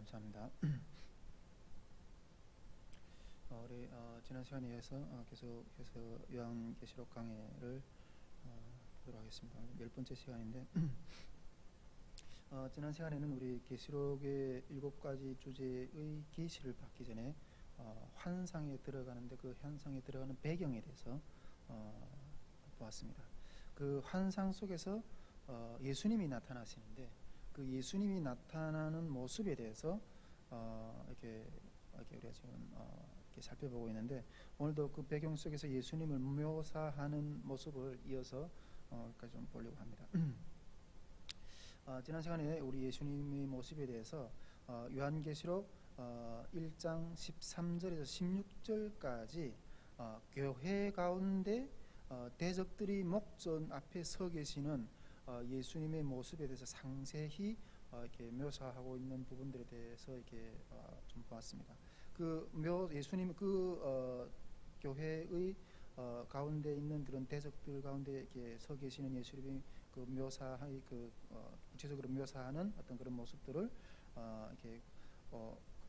감사합니다. 우리 지난 시간에 이어서 계속해서 요한계시록 강해를 하도록 하겠습니다. 10번째 시간인데 지난 시간에는 우리 계시록의 7가지 주제의 계시를 받기 전에 환상에 들어가는데 그 환상에 들어가는 배경에 대해서 보았습니다. 그 환상 속에서 예수님이 나타나시는데 그 예수님이 나타나는 모습에 대해서 이렇게 우리가 지금 이렇게 살펴보고 있는데, 오늘도 그 배경 속에서 예수님을 묘사하는 모습을 이어서 여기까지 좀 보려고 합니다. 지난 시간에 우리 예수님의 모습에 대해서 요한계시록 1장 13절에서 16절까지 교회 가운데 대적들이 목전 앞에 서 계시는 예수님의 모습에 대해서 상세히 이렇게 묘사하고 있는 부분들에 대해서 이렇게 좀 보았습니다. 예수님 교회의 가운데 있는 그런 대적들 가운데 이렇게 서 계시는 예수님이 그 묘사의 구체적으로 묘사하는 어떤 그런 모습들을 이렇게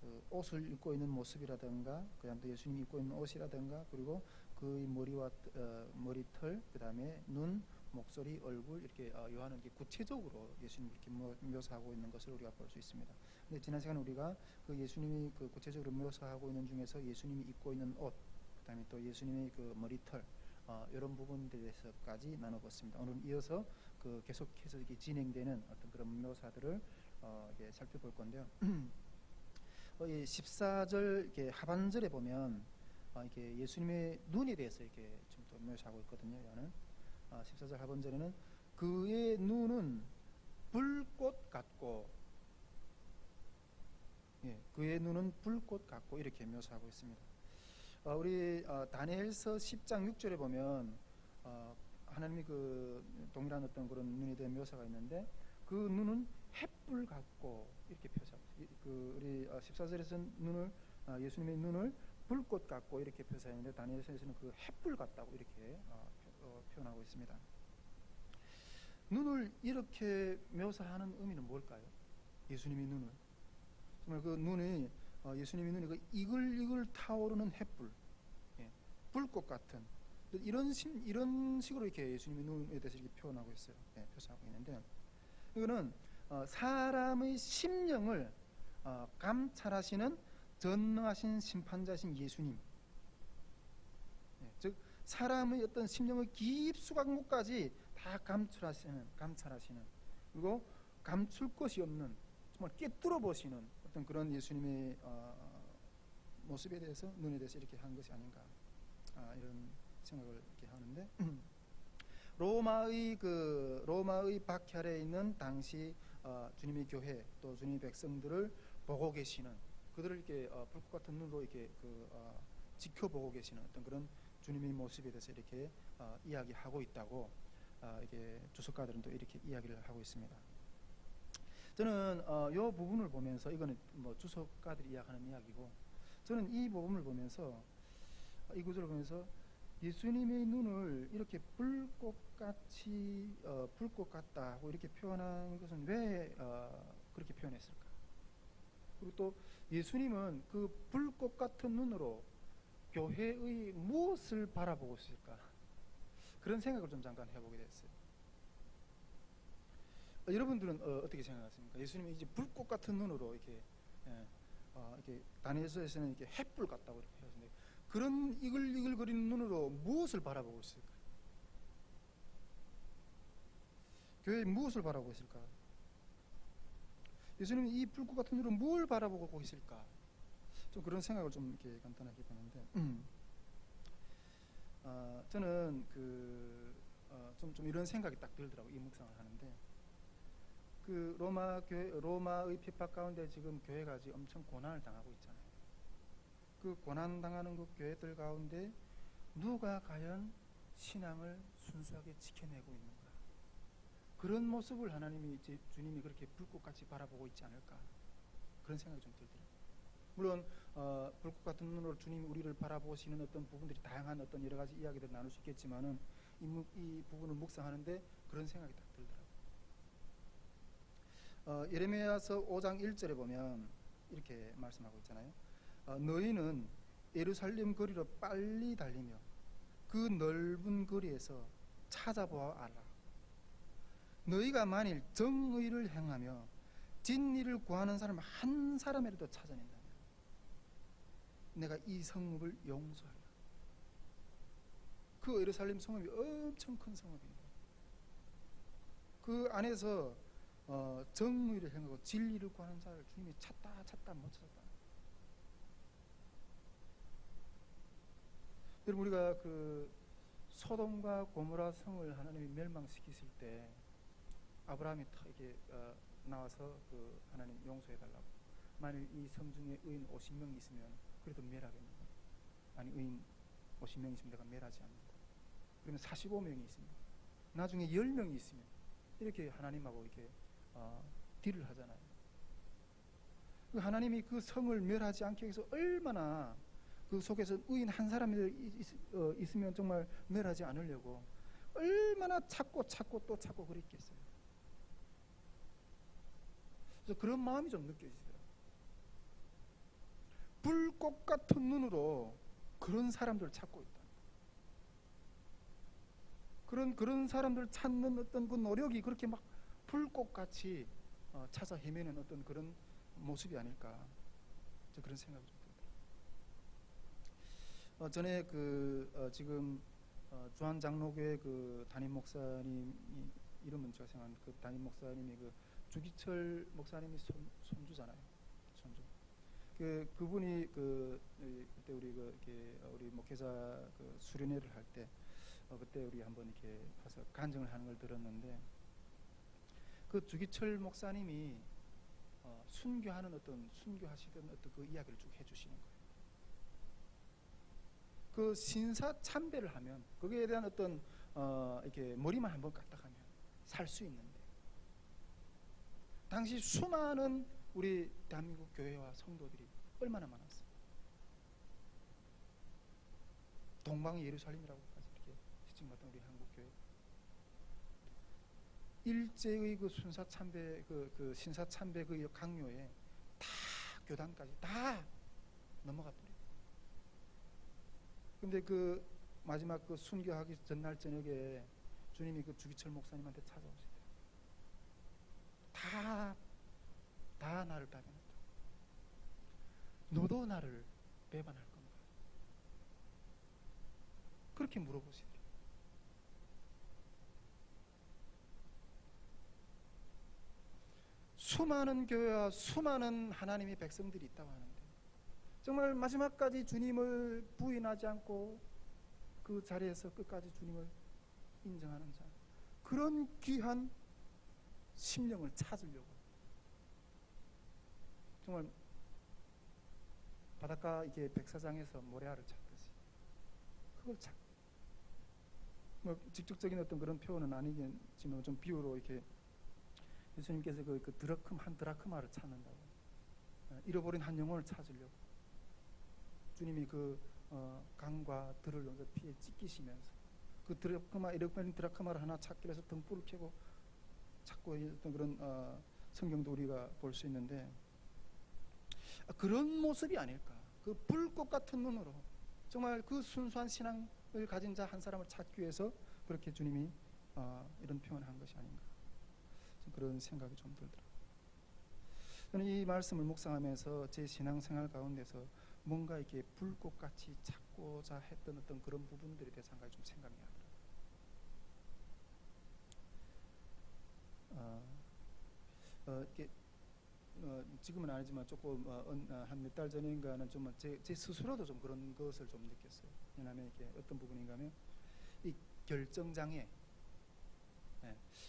그 옷을 입고 있는 모습이라든가, 그다음 또 예수님이 입고 있는 옷이라든가, 그리고 그의 머리와 머리털, 그다음에 눈, 목소리, 얼굴, 이렇게 요한은 이렇게 구체적으로 예수님을 이렇게 묘사하고 있는 것을 우리가 볼 수 있습니다. 근데 지난 시간에 우리가 그 예수님이 그 구체적으로 묘사하고 있는 중에서 예수님이 입고 있는 옷, 그다음에 또 예수님의 그 머리털, 이런 부분들에서까지 나눠봤습니다. 오늘 이어서 그 계속해서 이렇게 진행되는 어떤 그런 묘사들을 이렇게 살펴볼 건데요. 14절 이렇게 하반절에 보면 이렇게 예수님의 눈에 대해서 이렇게 좀 더 묘사하고 있거든요. 요한은 14절 하반절에는 그의 눈은 불꽃 같고, 그의 눈은 불꽃 같고 이렇게 묘사하고 있습니다. 우리 다니엘서 10장 6절에 보면 하나님이 그 동일한 어떤 그런 눈에 대한 묘사가 있는데, 그 눈은 햇불 같고 이렇게 묘사하고 있어요. 우리 14절에서는 눈을 예수님의 눈을 불꽃 같고 이렇게 묘사했는데, 다니엘서에서는 그 햇불 같다고 이렇게 표현하고 있습니다. 눈을 이렇게 묘사하는 의미는 뭘까요? 예수님의 눈을 정말 그 눈이 예수님의 눈이 그 이글이글 타오르는 햇불, 불꽃 같은 이런 식으로 이렇게 예수님의 눈에 대해서 이렇게 표현하고 있어요. 표현하고 있는데, 이거는 사람의 심령을 감찰하시는 전능하신 심판자신 예수님, 즉 사람의 어떤 심령의 깊숙한 곳까지 다 감찰하시는, 그리고 감출 것이 없는, 정말 꿰뚫어 보시는 어떤 그런 예수님의 모습에 대해서, 눈에 대해서 이렇게 한 것이 아닌가, 이런 생각을 이렇게 하는데, 로마의 박해아래에 있는 당시 주님의 교회 또 주님의 백성들을 보고 계시는, 그들을 이렇게 불꽃 같은 눈으로 이렇게 지켜보고 계시는 어떤 그런 주님의 모습에 대해서 이렇게 이야기하고 있다고 이게 주석가들은 또 이렇게 이야기를 하고 있습니다. 저는 이 부분을 보면서, 이거는 뭐 주석가들이 이야기하는 이야기고, 저는 이 부분을 보면서, 이 구절을 보면서 예수님의 눈을 이렇게 불꽃같이 불꽃 같다고 이렇게 표현한 것은 왜 그렇게 표현했을까? 그리고 또 예수님은 그 불꽃 같은 눈으로 교회의 무엇을 바라보고 있을까? 그런 생각을 좀 잠깐 해보게 됐어요. 여러분들은 어떻게 생각하십니까? 예수님이 이제 불꽃 같은 눈으로 이렇게 다니엘서에서는 이렇게 햇불 같다고 이렇게 하시는데, 그런 이글이글거리는 눈으로 무엇을 바라보고 있을까? 교회에 무엇을 바라보고 있을까? 예수님이 이 불꽃 같은 눈으로 뭘 바라보고 있을까? 좀 그런 생각을 좀 이렇게 간단하게 해봤는데, 저는 좀 이런 생각이 딱 들더라고요. 이 묵상을 하는데, 그 로마의 핍박 가운데 지금 교회가 지금 엄청 고난을 당하고 있잖아요. 그 고난 당하는 그 교회들 가운데 누가 과연 신앙을 순수하게 지켜내고 있는가? 그런 모습을 하나님이 이제 주님이 그렇게 불꽃같이 바라보고 있지 않을까? 그런 생각이 좀 들더라고요. 물론 불꽃 같은 눈으로 주님이 우리를 바라보시는 어떤 부분들이 다양한 어떤 여러 가지 이야기들을 나눌 수 있겠지만은 이 부분을 묵상하는데 그런 생각이 딱 들더라고요. 예레미야서 5장 1절에 보면 이렇게 말씀하고 있잖아요. 너희는 예루살렘 거리로 빨리 달리며 그 넓은 거리에서 찾아보아 알라. 너희가 만일 정의를 행하며 진리를 구하는 사람 한 사람이라도 찾아낸다면 내가 이 성읍을 용서하리라. 그 예루살렘 성읍이 엄청 큰 성읍입니다. 그 안에서 정의를 행하고 진리를 구하는 자를 주님이 찾다 못 찾았다. 여러분, 우리가 그 소돔과 고모라 성을 하나님이 멸망시키실 때 아브라함이 이렇게 나와서 그 하나님 용서해달라고. 만일 이 성 중에 의인 50명 있으면 그래도 멸하겠는가? 아니, 의인 50명 있으면 내가 멸하지 않는다. 그러면 45명이 있습니다. 나중에 10명이 있으면 이렇게 하나님하고 이렇게 딜을 하잖아요. 하나님이 그 성을 멸하지 않기 위해서 얼마나 그 속에서 의인 한 사람이 있으면 정말 멸하지 않으려고 얼마나 찾고 또 찾고 그랬겠어요. 그래서 그런 마음이 좀 느껴지더라고요. 불꽃 같은 눈으로 그런 사람들을 찾고 있다. 그런 사람들 찾는 어떤 그 노력이 그렇게 막 불꽃같이 찾아 헤매는 어떤 그런 모습이 아닐까, 그런 생각이 좀 들더라고요. 전에 지금 주한 장로교회 그 담임 목사님이, 이름은 제가 생각하는데 그 담임 목사님이 그 주기철 목사님이 손주잖아요. 손주. 그분이 그때 우리 우리 목회자 그 수련회를 할 때 그때 우리 한번 이렇게 가서 간증을 하는 걸 들었는데, 그 주기철 목사님이 순교하시던 어떤 그 이야기를 쭉 해주시는 거예요. 그 신사 참배를 하면 거기에 대한 어떤 이렇게 머리만 한번 까딱하면 살 수 있는데, 당시 수많은 우리 대한민국 교회와 성도들이 얼마나 많았어요. 동방의 예루살렘이라고까지 이렇게 지칭받던 우리 한국 교회, 일제의 그 순사참배 그 신사참배 그 강요에 다 교단까지 다 넘어가 버려요. 근데 그 마지막 그 순교하기 전날 저녁에 주님이 그 주기철 목사님한테 찾아오시대요. 다 나를 배반했다. 너도 나를 배반할 건가? 그렇게 물어보시더래요. 수많은 교회와 수많은 하나님의 백성들이 있다고 하는데, 정말 마지막까지 주님을 부인하지 않고 그 자리에서 끝까지 주님을 인정하는 자, 그런 귀한 심령을 찾으려고 정말 바닷가 이게 백사장에서 모래알을 찾듯이 그걸 찾고, 뭐 직접적인 어떤 그런 표현은 아니겠지만 좀 비유로 이렇게 예수님께서 그 드라크마 한 드라크마를 찾는다고, 잃어버린 한 영혼을 찾으려고 주님이 그 강과 들을 넣어서 피에 찢기시면서 그 잃어버린 드라크마를 하나 찾기 위해서 등불을 켜고 찾고 있던 그런 성경도 우리가 볼 수 있는데, 그런 모습이 아닐까. 그 불꽃 같은 눈으로 정말 그 순수한 신앙을 가진 자 한 사람을 찾기 위해서 그렇게 주님이 이런 표현을 한 것이 아닌가, 그런 생각이 좀 들더라고요. 저는 이 말씀을 묵상하면서 제 신앙생활 가운데서 뭔가 이렇게 불꽃같이 찾고자 했던 어떤 그런 부분들에 대해서 한 가지 좀 생각이 나더라고요. 이렇게 지금은 아니지만 조금 한 몇 달 전인가는 좀 제 스스로도 좀 그런 것을 좀 느꼈어요. 왜냐하면 이게 어떤 부분인가 하면 이 결정장애,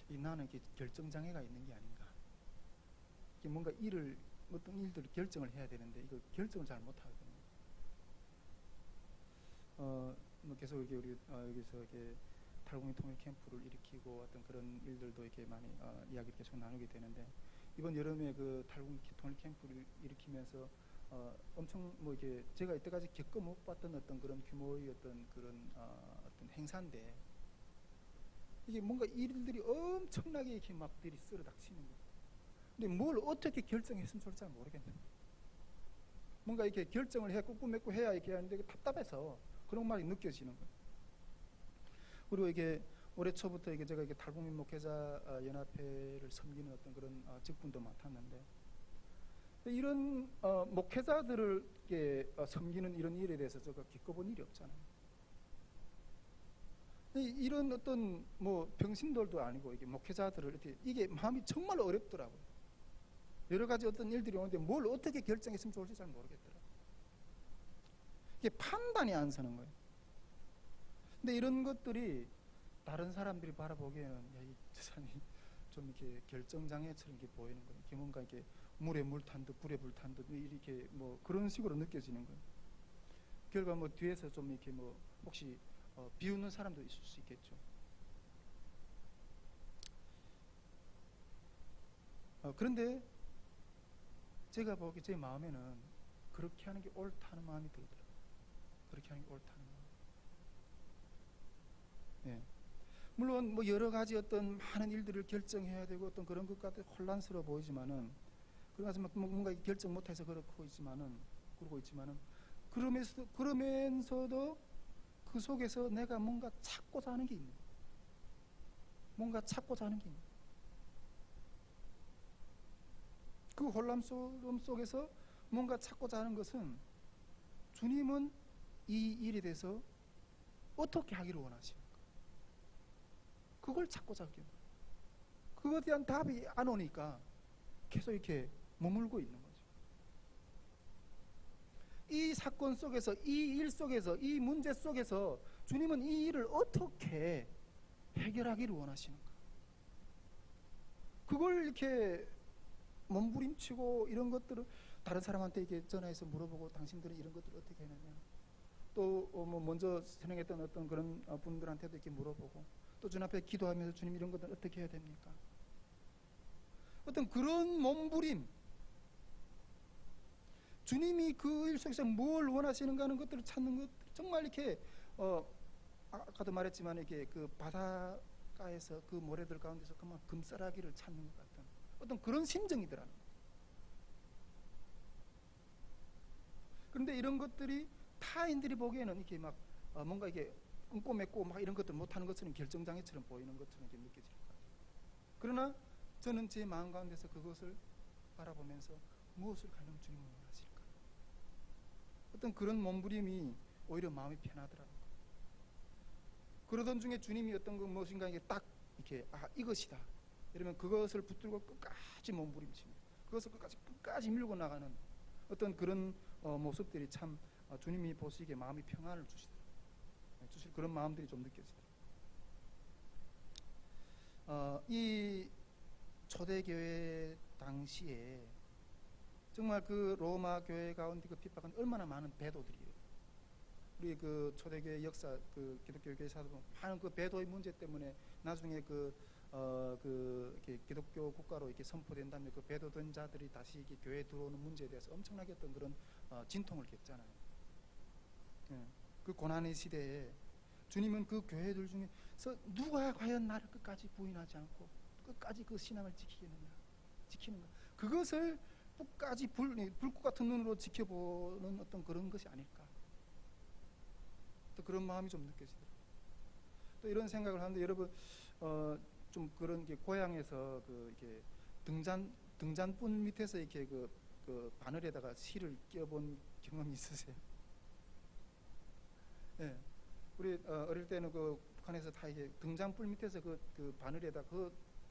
나는 이렇게 결정장애가 있는 게 아닌가. 이게 뭔가 어떤 일들을 결정을 해야 되는데 이거 결정을 잘 못하거든요. 뭐 계속 이렇게 우리 여기서 이렇게 탈북민 통일 캠프를 일으키고 어떤 그런 일들도 이렇게 많이 이야기를 계속 나누게 되는데, 이번 여름에 그 탈북민 통일 캠프를 일으키면서 엄청 뭐 이게 제가 이때까지 겪어 못 봤던 어떤 그런 규모의 어떤 그런 어떤 행사인데, 이게 뭔가 일들이 엄청나게 이렇게 막 들이 쓸어 닥치는 거예요. 근데 뭘 어떻게 결정했으면 좋을지 잘 모르겠네요. 뭔가 이렇게 결정을 해 꾹꾹 해야 이렇게 하는데 답답해서 그런 말이 느껴지는 거예요. 그리고 이게 올해 초부터 이게 제가 이게 탈북민 목회자 연합회를 섬기는 어떤 그런 직분도 맡았는데, 이런 목회자들을 섬기는 이런 일에 대해서 제가 겪어본 일이 없잖아요. 이런 어떤 뭐 병신들도 아니고 이게 목회자들을 이게 마음이 정말 어렵더라고요. 여러 가지 어떤 일들이 오는데 뭘 어떻게 결정했으면 좋을지 잘 모르겠더라고요. 이게 판단이 안 서는 거예요. 근데 이런 것들이 다른 사람들이 바라보기에는 야, 저 사람이 좀 이렇게 결정장애처럼 이렇게 보이는 거예요. 이게 뭔가 이렇게 물에 물 탄 듯 불에 불 탄 듯 이렇게 뭐 그런 식으로 느껴지는 거예요. 결과 뭐 뒤에서 좀 이렇게 뭐 혹시 비웃는 사람도 있을 수 있겠죠. 그런데 제가 보기 제 마음에는 그렇게 하는 게 옳다는 마음이 들더라고요. 그렇게 하는 게 옳다는 마음. 예. 물론 뭐 여러 가지 어떤 많은 일들을 결정해야 되고 어떤 그런 것 같아 혼란스러워 보이지만은, 그래서 뭔가 결정 못해서 그러고 있지만은 그러면서도 그 속에서 내가 뭔가 찾고자 하는 게 있는 거예요. 뭔가 찾고자 하는 게 있는 거예요. 그 혼란스러움 속에서 뭔가 찾고자 하는 것은, 주님은 이 일에 대해서 어떻게 하기를 원하십니까? 그걸 찾고자 하는 거예요. 그것에 대한 답이 안 오니까 계속 이렇게 머물고 있는 거죠. 이 사건 속에서, 이 일 속에서, 이 문제 속에서 주님은 이 일을 어떻게 해결하기를 원하시는가? 그걸 이렇게 몸부림치고 이런 것들을 다른 사람한테 이렇게 전화해서 물어보고, 당신들은 이런 것들을 어떻게 해내냐? 또 뭐 먼저 선행했던 어떤 그런 분들한테도 이렇게 물어보고, 또 주님 앞에 기도하면서 주님 이런 것들 어떻게 해야 됩니까? 어떤 그런 몸부림, 주님이 그 일 속에서 뭘 원하시는가 하는 것들을 찾는 것, 정말 이렇게 아까도 말했지만 이렇게 그 바닷가에서 그 모래들 가운데서 그만 금싸라기를 찾는 것 같은 어떤 그런 심정이더라는 거예요. 그런데 이런 것들이 타인들이 보기에는 이렇게 막 뭔가 이게 꼼꼼했고 막 이런 것들 못하는 것처럼 결정장애처럼 보이는 것처럼 이렇게 느껴질 것 같아요. 그러나 저는 제 마음 가운데서 그것을 바라보면서 무엇을 가장 주님은 원하실까? 어떤 그런 몸부림이 오히려 마음이 편하더라고요. 그러던 중에 주님이 어떤 그 무엇인가 이게 딱 이렇게 이것이다 이러면 그것을 붙들고 끝까지 몸부림칩니다. 그것을 끝까지 밀고 나가는 어떤 그런 모습들이 참 주님이 보시기에 마음이 평안을 주실 그런 마음들이 좀 느껴지더라고요. 이 초대교회 당시에 정말 그 로마 교회 가운데 그 핍박은 얼마나 많은 배도들이에요. 우리 그 초대교회 역사, 그 기독교 교회사도 많은 그 배도의 문제 때문에 나중에 이렇게 기독교 국가로 이렇게 선포된 다음에 그 배도된 자들이 다시 이렇게 교회에 들어오는 문제에 대해서 엄청나게 어떤 그런 진통을 겪잖아요. 예. 그 고난의 시대에 주님은 그 교회들 중에서 누가 과연 나를 끝까지 부인하지 않고 끝까지 그 신앙을 지키는가, 그것을 끝까지 불꽃 같은 눈으로 지켜보는 어떤 그런 것이 아닐까, 또 그런 마음이 좀 느껴지더라고요. 또 이런 생각을 하는데, 여러분 좀 그런 게 고향에서 이렇게 등잔불 밑에서 이렇게 그 바늘에다가 실을 끼워본 경험이 있으세요? 예. 우리 어릴 때는 그 북한에서 다 이게 등잔불 밑에서 그 바늘에다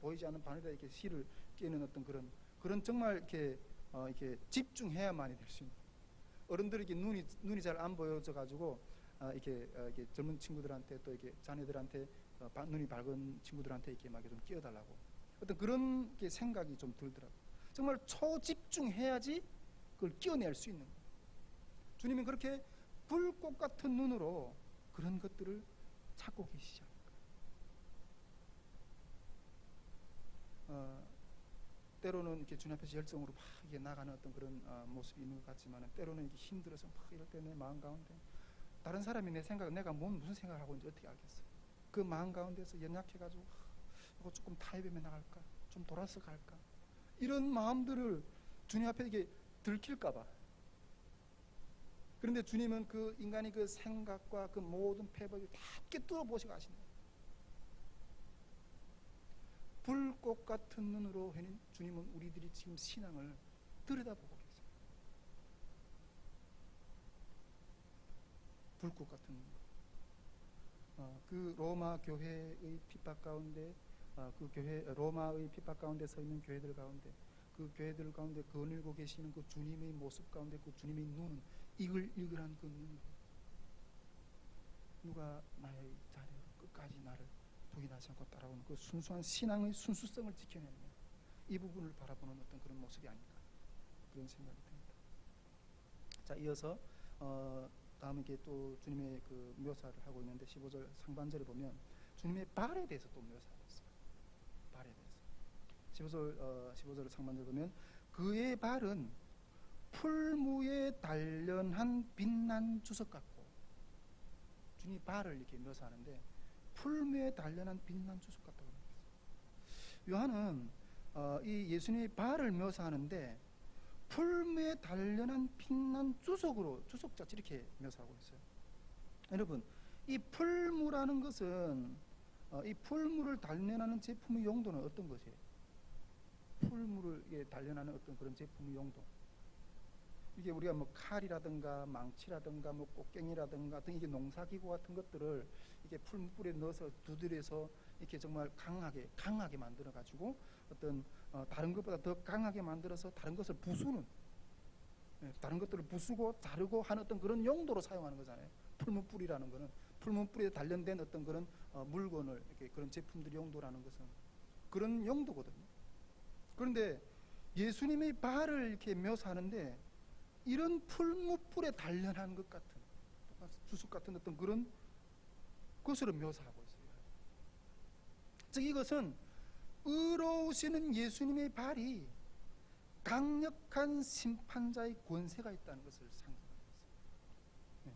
보이지 않는 바늘에다 이렇게 실을 끼는 어떤 그런 정말 이렇게 집중해야만이 될 수 있는, 어른들이 이렇게 눈이 잘 안 보여져 가지고 이렇게 젊은 친구들한테 또 이렇게 자녀들한테 눈이 밝은 친구들한테 이렇게 막 좀 끼워달라고 어떤 그런 게 생각이 좀 들더라고요. 정말 초집중해야지 그걸 끼워낼 수 있는 거예요. 주님은 그렇게 불꽃 같은 눈으로 그런 것들을 찾고 계시지 않을까. 때로는 이렇게 주님 앞에서 열정으로 막 이렇게 나가는 어떤 그런 모습이 있는 것 같지만, 때로는 이렇게 힘들어서 막 이럴 때 내 마음 가운데 다른 사람이 내 생각을, 내가 무슨 생각을 하고 있는지 어떻게 알겠어? 그 마음 가운데서 연약해가지고 이거 조금 타협하며 나갈까? 좀 돌아서 갈까? 이런 마음들을 주님 앞에 이게 들킬까봐 그런데 주님은 그 인간의 그 생각과 그 모든 패법을 다 꿰뚫어 보시고 하시네요. 불꽃 같은 눈으로 주님은 우리들이 지금 신앙을 들여다보고 계세요. 불꽃 같은 눈으로. 그 로마 교회의 핍박 가운데, 그 교회 로마의 핍박 가운데 서 있는 교회들 가운데, 그 교회들 가운데 거닐고 계시는 그 주님의 모습 가운데 그 주님의 눈은 이글이글한 그 눈으로 누가 나의 자리로 끝까지 나를 부인하지 않고 따라오는 그 순수한 신앙의 순수성을 지켜내는 이 부분을 바라보는 어떤 그런 모습이 아닌가, 그런 생각이 듭니다. 자, 이어서 다음 이게 또 주님의 그 묘사를 하고 있는데 15절 상반절에 보면 주님의 발에 대해서 또 묘사하고 있어요. 발에 대해서 15절 상반절 보면 그의 발은 풀무에 단련한 빛난 주석 같고, 주님이 발을 이렇게 묘사하는데 풀무에 단련한 빛난 주석 같다고 합니다. 요한은 이 예수님의 발을 묘사하는데 풀무에 단련한 빛난 주석으로, 주석자치 이렇게 묘사하고 있어요. 여러분, 이 풀무라는 것은 이 풀무를 단련하는 제품의 용도는 어떤 것이에요? 풀무를 단련하는 어떤 그런 제품의 용도, 이게 우리가 뭐 칼이라든가 망치라든가 뭐 꽃갱이라든가 등 이게 농사기구 같은 것들을 이게 풀무불에 넣어서 두드려서 이렇게 정말 강하게 만들어 가지고 어떤 다른 것보다 더 강하게 만들어서 다른 것을 부수는, 다른 것들을 부수고 자르고 하는 어떤 그런 용도로 사용하는 거잖아요. 풀무불이라는 거는 풀무불에 단련된 어떤 그런 물건을 이렇게 그런 제품들의 용도라는 것은 그런 용도거든요. 그런데 예수님의 발을 이렇게 묘사하는데 이런 풀무불에 단련한 것 같은 주석 같은 어떤 그런 것으로 묘사하고 있어요. 즉 이것은 의로우시는 예수님의 발이 강력한 심판자의 권세가 있다는 것을 상징하고 있어요.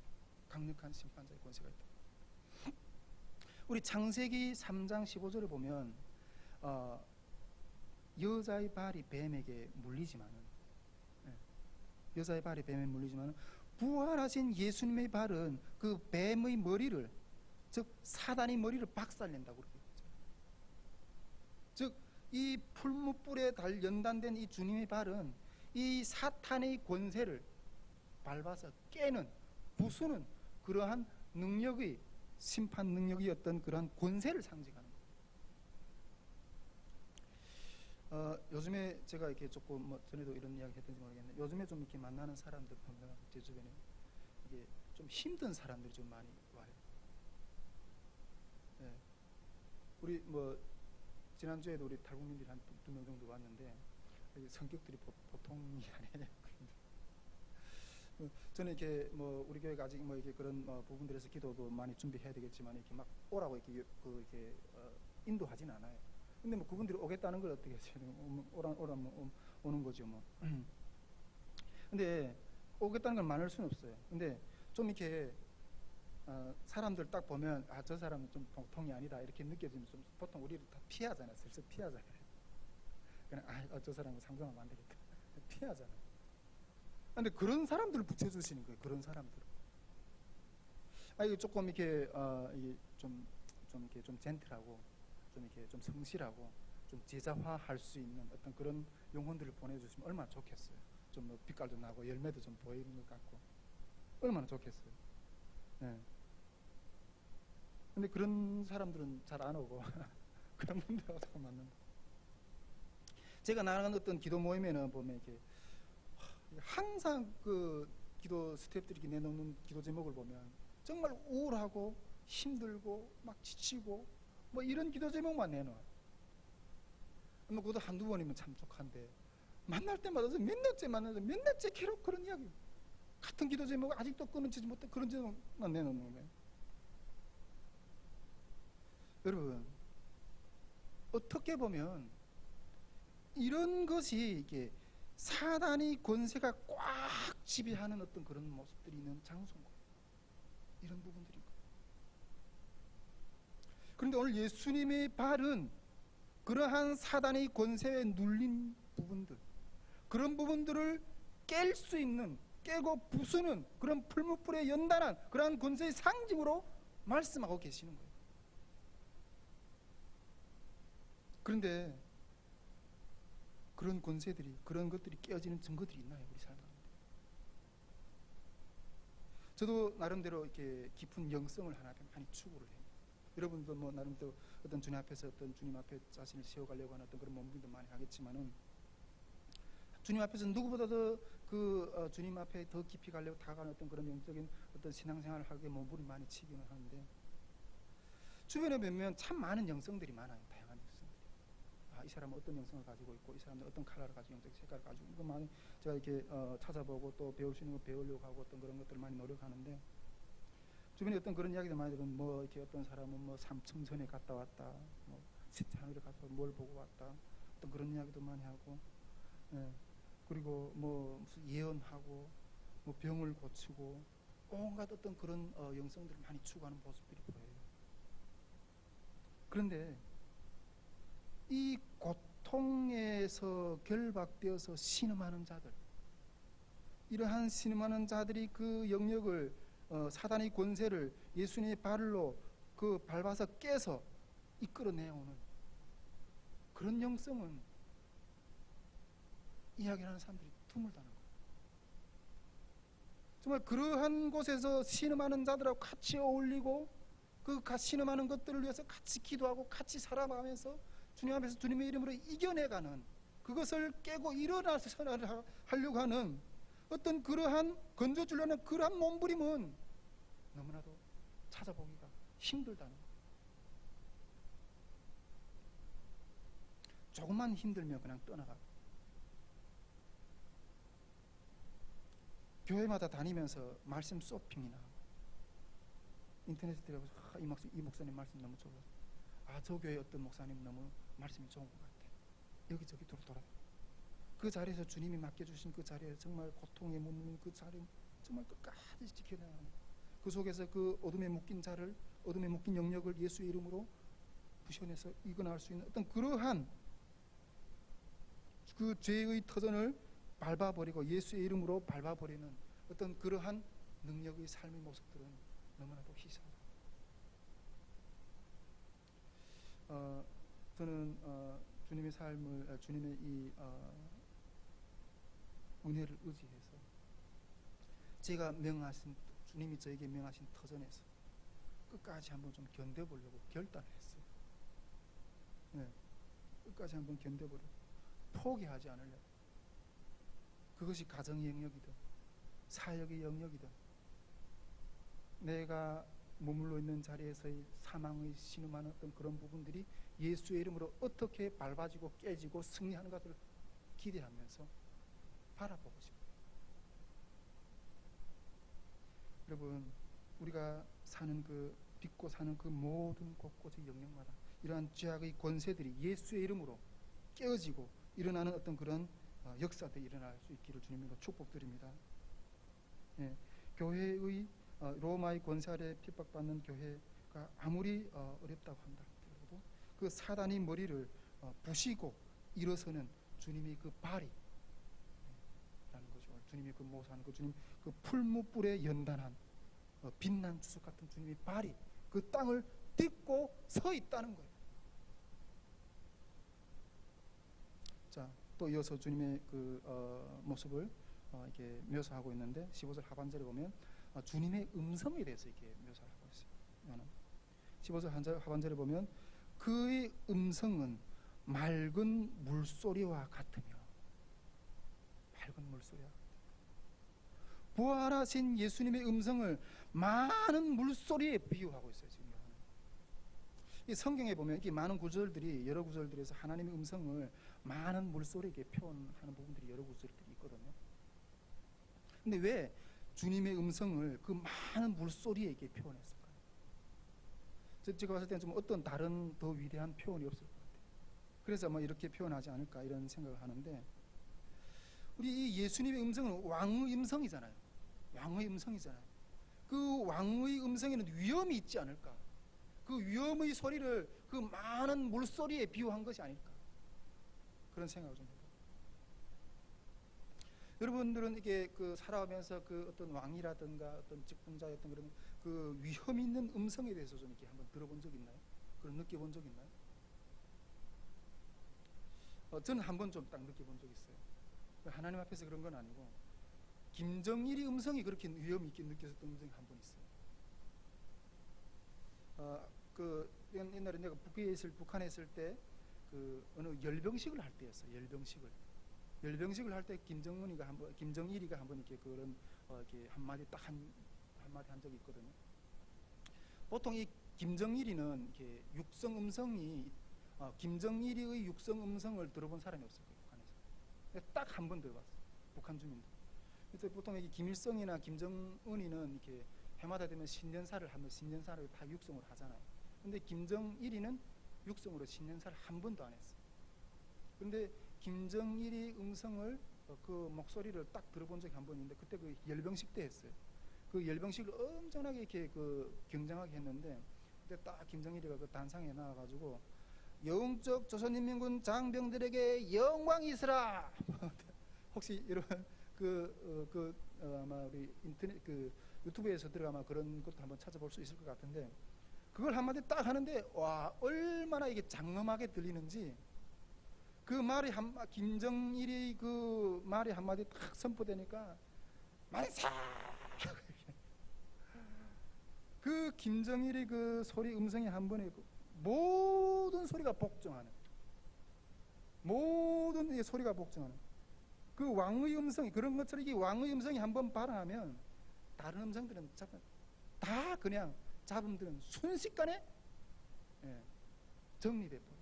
강력한 심판자의 권세가 있다. 우리 창세기 3장 15절에 보면 여자의 발이 뱀에게 물리지만은, 여자의 발이 뱀에 물리지만은 부활하신 예수님의 발은 그 뱀의 머리를, 즉 사단의 머리를 박살낸다고 그렇게 했죠. 즉 이 풀무불에 연단된 이 주님의 발은 이 사탄의 권세를 밟아서 깨는, 부수는 그러한 능력의, 심판 능력이 어떤 그러한 권세를 상징하는 거예요. 요즘에 제가 이렇게 조금 뭐 전에도 이런 이야기 했던지 모르겠는데 요즘에 좀 이렇게 만나는 사람들 보면 제 주변에 이게 좀 힘든 사람들이 좀 많이 와요. 네. 우리 뭐 지난주에도 우리 탈북민들이 한 두 명 정도 왔는데 성격들이 보통이 아니에요. 저는 이렇게 뭐 우리 교회가 아직 뭐 이렇게 그런 부분들에서 기도도 많이 준비해야 되겠지만 이렇게 막 오라고 이렇게 인도하진 않아요. 근데 뭐 그분들이 오겠다는 걸 어떻게 했어요? 오라면 오는 거죠 뭐. 근데 오겠다는 걸 말할 수는 없어요. 근데 좀 이렇게 사람들 딱 보면 저 사람은 좀 보통이 아니다 이렇게 느껴지면 좀 보통 우리를 다 피하잖아요. 슬슬 피하잖아요. 그냥 저 사람은 상종하면 안 되겠다. 피하잖아요. 근데 그런 사람들을 붙여주시는 거예요. 그런 사람들. 이거 조금 이렇게 이게 좀 이렇게 좀 젠틀하고 좀 이렇게 좀 성실하고 좀 제자화할 수 있는 어떤 그런 영혼들을 보내주시면 얼마나 좋겠어요. 좀 뭐 빛깔도 나고 열매도 좀 보이는 것 같고 얼마나 좋겠어요. 네. 근데 그런 사람들은 잘 안 오고 그런 분들하고 자꾸 만난다. 제가 나가는 어떤 기도 모임에는 보면 이렇게 항상 그 기도 스태프들이 내놓는 기도 제목을 보면 정말 우울하고 힘들고 막 지치고 뭐 이런 기도 제목만 내놔요. 뭐 그것도 한두 번이면 참 족한데 만날 때마다 몇 년째 만나서 몇 년째 계속 그런 이야기, 같은 기도 제목 아직도 끊어지지 못해 그런 제목만 내놓는 거예요. 여러분, 어떻게 보면 이런 것이 이게 사단의 권세가 꽉 지배하는 어떤 그런 모습들이 있는 장소인 거예요. 이런 부분들인 거예요. 그런데 오늘 예수님의 발은 그러한 사단의 권세에 눌린 부분들, 그런 부분들을 깰 수 있는 깨고 부수는 그런 풀무불에 연단한 그러한 권세의 상징으로 말씀하고 계시는 거예요. 그런데 그런 권세들이, 그런 것들이 깨어지는 증거들이 있나요, 우리 삶 가운데? 저도 나름대로 이렇게 깊은 영성을 하나 많이 추구를 해요. 여러분도 뭐 나름대로 어떤 주님 앞에서 어떤 주님 앞에 자신을 세워가려고 하는 어떤 그런 몸부림도 많이 하겠지만은, 주님 앞에서 누구보다도 주님 앞에 더 깊이 가려고 다가가는 어떤 그런 영적인 어떤 신앙생활을 하기에 몸부림 많이 치기는 하는데, 주변에 보면 참 많은 영성들이 많아요. 다양한 영성들이. 이 사람은 어떤 영성을 가지고 있고, 이 사람은 어떤 컬러를 가지고, 영적 색깔을 가지고, 이거 많이 제가 이렇게 찾아보고 또 배울 수 있는 거 배우려고 하고 어떤 그런 것들을 많이 노력하는데, 주변에 어떤 그런 이야기도 많이 들으면 뭐 이렇게 어떤 사람은 뭐 삼청전에 갔다 왔다, 뭐 하늘에 가서 뭘 보고 왔다, 어떤 그런 이야기도 많이 하고, 예. 그리고 뭐 무슨 예언하고, 뭐 병을 고치고, 온갖 어떤 그런 영성들을 많이 추구하는 모습들이 보여요. 그런데 이 고통에서 결박되어서 신음하는 자들, 이러한 신음하는 자들이 그 영역을, 사단의 권세를 예수님의 발로 밟아서 깨서 이끌어내오는 그런 영성은 이야기하는 사람들이 드물다는 거예요. 정말 그러한 곳에서 신음하는 자들하고 같이 어울리고, 그 신음하는 것들을 위해서 같이 기도하고 같이 살아가면서 주님 앞에서 주님의 이름으로 이겨내가는, 그것을 깨고 일어나서 하려고 하는 어떤 그러한 건져주려는 그러한 몸부림은 너무나도 찾아보기가 힘들다는 거예요. 조금만 힘들면 그냥 떠나가고, 교회마다 다니면서 말씀 쇼핑이나 인터넷에 들어가서 이 목사님 말씀 너무 좋아서, 저 교회 어떤 목사님 너무 말씀이 좋은 것 같아, 여기저기 돌아다녀. 그 자리에서 주님이 맡겨주신 그 자리에 정말 고통에 머무는 그 자리 정말 끝까지 지켜내야 하는, 그 속에서 그 어둠에 묶인 자를, 어둠에 묶인 영역을 예수의 이름으로 부셔내서 이겨나갈 수 있는 어떤 그러한 그 죄의 터전을 밟아버리고 예수의 이름으로 밟아버리는 어떤 그러한 능력의 삶의 모습들은 너무나도 희소하다. 저는 주님의 삶을, 주님의 이 은혜를 의지해서 제가 명하신, 주님이 저에게 명하신 터전에서 끝까지 한번 좀 견뎌보려고 결단했어요. 네, 끝까지 한번 견뎌보려고, 포기하지 않으려고. 그것이 가정의 영역이든 사역의 영역이든 내가 머물러 있는 자리에서의 사망의 신음하는 어떤 그런 부분들이 예수의 이름으로 어떻게 밟아지고 깨지고 승리하는 것을 기대하면서 바라보고 싶어요. 여러분, 우리가 사는 빚고 사는 그 모든 곳곳의 영역마다 이러한 죄악의 권세들이 예수의 이름으로 깨어지고 일어나는 어떤 그런 역사들이 일어날 수 있기를 주님으로 축복드립니다. 예, 교회의 로마의 권세 아래 핍박받는 교회가 아무리 어렵다고 한다 하더라도 그 사단의 머리를 부시고 일어서는 주님의 그 발이 라는 거죠. 주님이 그 모사하는 그 주님, 그 풀무불에 연단한 빛난 주석 같은 주님의 발이 그 땅을 딛고 서 있다는 거예요. 자, 또 이어서 주님의 모습을 이렇게 묘사하고 있는데 15절 하반절에 보면 주님의 음성에 대해서 이렇게 묘사를 하고 있어요. 15절 하반절에 보면 그의 음성은 맑은 물소리와 같으며, 맑은 물소리와 같으며, 부활하신 예수님의 음성을 많은 물소리에 비유하고 있어요. 지금 이 성경에 보면 이렇게 많은 구절들이, 여러 구절들에서 하나님의 음성을 많은 물소리에 표현하는 부분들이 여러 구절들이 있거든요. 근데 왜 주님의 음성을 그 많은 물소리에 이렇게 표현했을까요? 제가 봤을 때는 좀 어떤 다른 더 위대한 표현이 없을 것 같아요. 그래서 뭐 이렇게 표현하지 않을까 이런 생각을 하는데, 우리 이 예수님의 음성은 왕의 음성이잖아요. 왕의 음성이잖아요. 그 왕의 음성에는 위엄이 있지 않을까? 그 위엄의 소리를 그 많은 물소리에 비유한 것이 아닐까? 그런 생각을 좀 해요. 여러분들은 이게 그 살아가면서 그 어떤 왕이라든가 어떤 직분자였던 그런 그 위험 있는 음성에 대해서 좀 이렇게 한번 들어본 적 있나요? 그런 느껴본 적 있나요? 저는 한 번 좀 딱 느껴본 적 있어요. 하나님 앞에서 그런 건 아니고 김정일이 음성이 그렇게 위험 있게 느껴졌던 음성이 한 번 있어요. 그 옛날에 내가 북한에 있을 때 그 어느 열병식을 할 때였어요. 열병식을 할 때 김정일이가 한번 이렇게 그런 이렇게 한마디 한 적이 있거든요. 보통 이 김정일이는 이렇게 육성 음성이 김정일이의 육성 음성을 들어본 사람이 없을 거예요. 북한에서 딱 한 번 들어봤어요. 북한 주민들. 그래서 보통 이 김일성이나 김정은이는 이렇게 해마다 되면 신년사를 하면 신년사를 다 육성으로 하잖아요. 근데 김정일이는 육성으로 신년사를 한 번도 안 했어요. 그런데 김정일이 음성을 그 목소리를 딱 들어본 적이 한 번 있는데 그때 그 열병식 때 했어요. 그 열병식을 엄청나게 이렇게 그 경장하게 했는데 그때 딱 김정일이가 그 단상에 나와가지고 영적 조선인민군 장병들에게 영광이 있으라. 혹시 여러분 아마 우리 인터넷 그 유튜브에서 들어가면 그런 것도 한번 찾아볼 수 있을 것 같은데 그걸 한마디 딱 하는데 와 얼마나 이게 장엄하게 들리는지 그 말이 김정일이 그 말이 한마디 딱 선포되니까 만사 그 김정일이 그 소리 음성이 한 번에 모든 소리가 복종하는 모든 소리가 복종하는 그 왕의 음성이 그런 것처럼 이 왕의 음성이 한번 발언하면 다른 음성들은 다 그냥 잡음들은 순식간에 정리돼 버려요.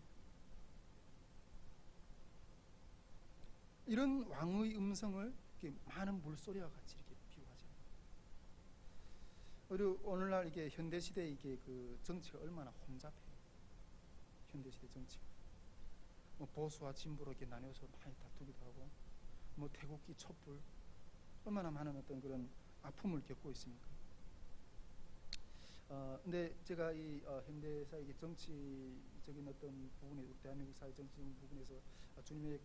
이런 왕의 음성을 이렇게 많은 물소리와 같이 이렇게 비유하잖아요. 그리고 오늘날 이게 현대 시대 이게 그 정치가 얼마나 혼잡해요. 현대 시대 정치가 뭐 보수와 진보로 이렇게 나뉘어서 많이 다투기도 하고 뭐 태국기 촛불 얼마나 많은 어떤 그런 아픔을 겪고 있습니까? 근데 제가 이 현대사 이게 정치적인 어떤 부분에 대한민국 사회 정치적인 부분에서 주님의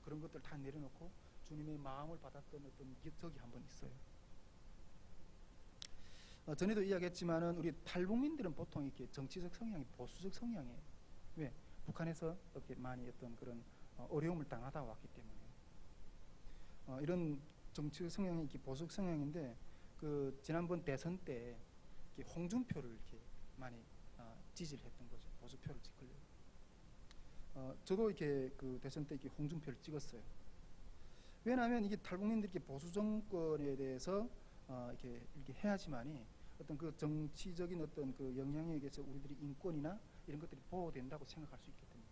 그런 것들 다 내려놓고 주님의 마음을 받았던 어떤 적이 한번 있어요. 전에도 이야기했지만은 우리 탈북민들은 보통 이렇게 정치적 성향이 보수적 성향이에요. 왜? 북한에서 이렇게 많이 어떤 그런 어려움을 당하다 왔기 때문에 이런 정치적 성향이 이렇게 보수적 성향인데 그 지난번 대선 때 이렇게 홍준표를 이렇게 많이 지지를 했던 거죠. 보수표를 찍으려고. 저도 이렇게 그 대선 때 이렇게 홍준표를 찍었어요. 왜냐하면 이게 탈북민들이 이렇게 보수 정권에 대해서 이렇게 해야지만이 어떤 그 정치적인 어떤 그 영향력에서 우리들이 인권이나 이런 것들이 보호된다고 생각할 수 있기 때문에.